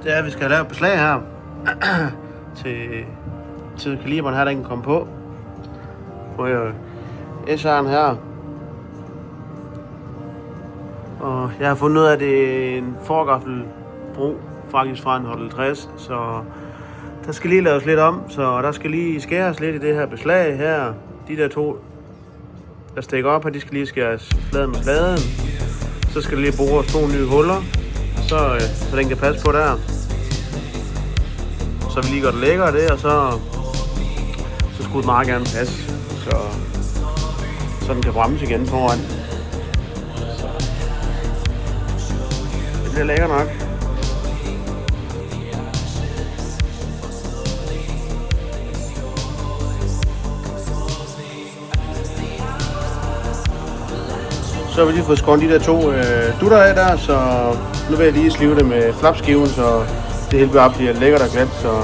det er, at vi skal lave et beslag her til kaliberen her, den kan komme på. På SR'en her. Og jeg har fundet ud af, at det er en forgaffelbro, faktisk fra en Hot 50, så der skal lige laves lidt om, så der skal lige skæres lidt i det her beslag her. De der to, der stikker op her, de skal lige skæres flade med fladen. Så skal der lige bores 2 nye huller, så den kan passe på der. Så vi lige gør det lækkere det, og så skulle det meget gerne passe, så den kan bremse igen foran. Så det bliver lækkert nok. Så har vi lige fået skåret de der 2 dutter af der, så nu vil jeg lige slive det med flapskiven, så det hele bare bliver lækkert og glat, så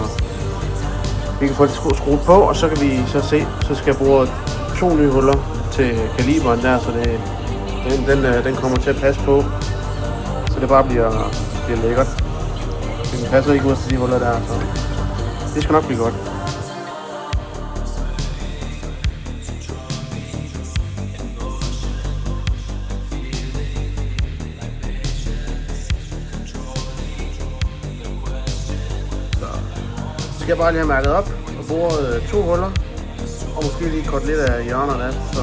vi kan få det skruet på, og så kan vi så se, så skal jeg bruge 2 nye huller til kaliberen der, så den kommer til at passe på, så det bare bliver lækkert. Den passer ikke ud til de huller der, så det skal nok blive godt. Så skal jeg bare lige have mærket op og boret 2 huller, og måske lige korte lidt af hjørnerne af, så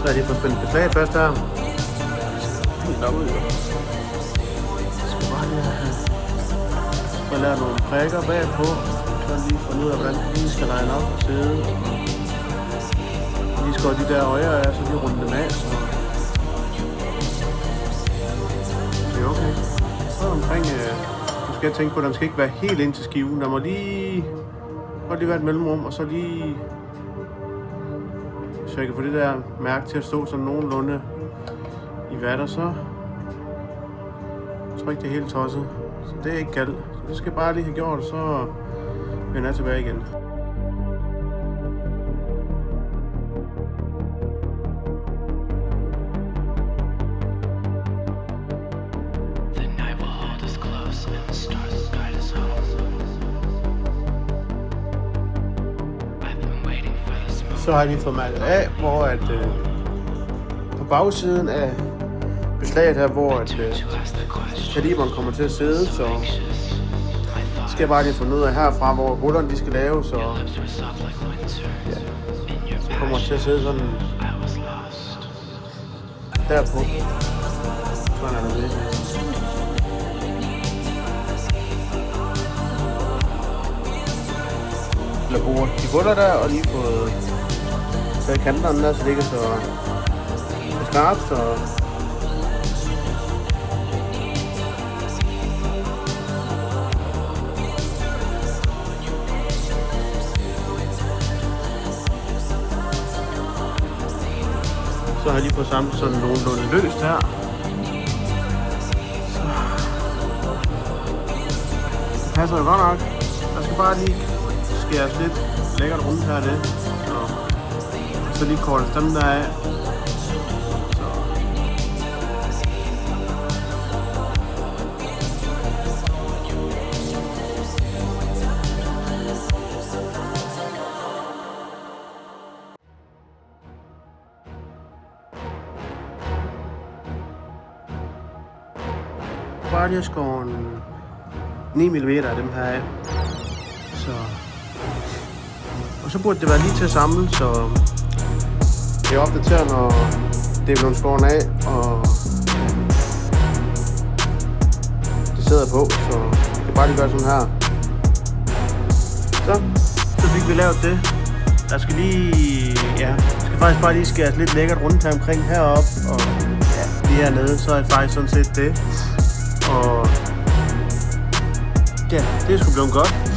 har jeg lige fået spændt beslag først her. Fint derude. Jeg skal bare lige have lavet nogle prikker bagpå. Så lige fundet ud af, hvordan de skal line op og sidde. Lige skåret de der øjer af, så lige runde dem af. Så det er okay. Så omkring, du skal tænke på, at den skal ikke være helt ind til skiven. Der må lige være et mellemrum, og så lige, så jeg kan få det der mærke til at stå sådan nogenlunde i vatter, så jeg tror ikke det er helt tosset. Så det er ikke galt. Så det skal jeg bare lige have gjort, så vender jeg tilbage igen. Så har jeg lige fået mærket af, hvor at på bagsiden af beslaget her, hvor at kaliberen kommer til at sidde, så skal jeg bare lige finde ud af herfra, hvor hullerne de skal lave, så ja, så kommer det til at sidde sådan derpå. Sådan er det. Jeg bruger de huller der, og lige fået taget kanterne der, så det ikke er så skarpt, så har jeg lige fået samlet sådan nogenlunde løst her. Så det passer jo godt nok. Der skal bare lige skæres lidt lækkert rundt her det. Så lige kortes dem der af. Bare lige skåret 9 mm af dem her af. Så. Og så burde det være lige til at samle, så jeg opdaterer, når det er blevet skåret af, og det sidder på, så det kan bare lige gøre sådan her. Så fik vi lavet det. Der skal lige, ja, skal faktisk bare lige skæres lidt lækkert rundt her omkring heroppe, og ja, lige hernede, så er det faktisk sådan set det. Og ja, det er sgu blevet godt.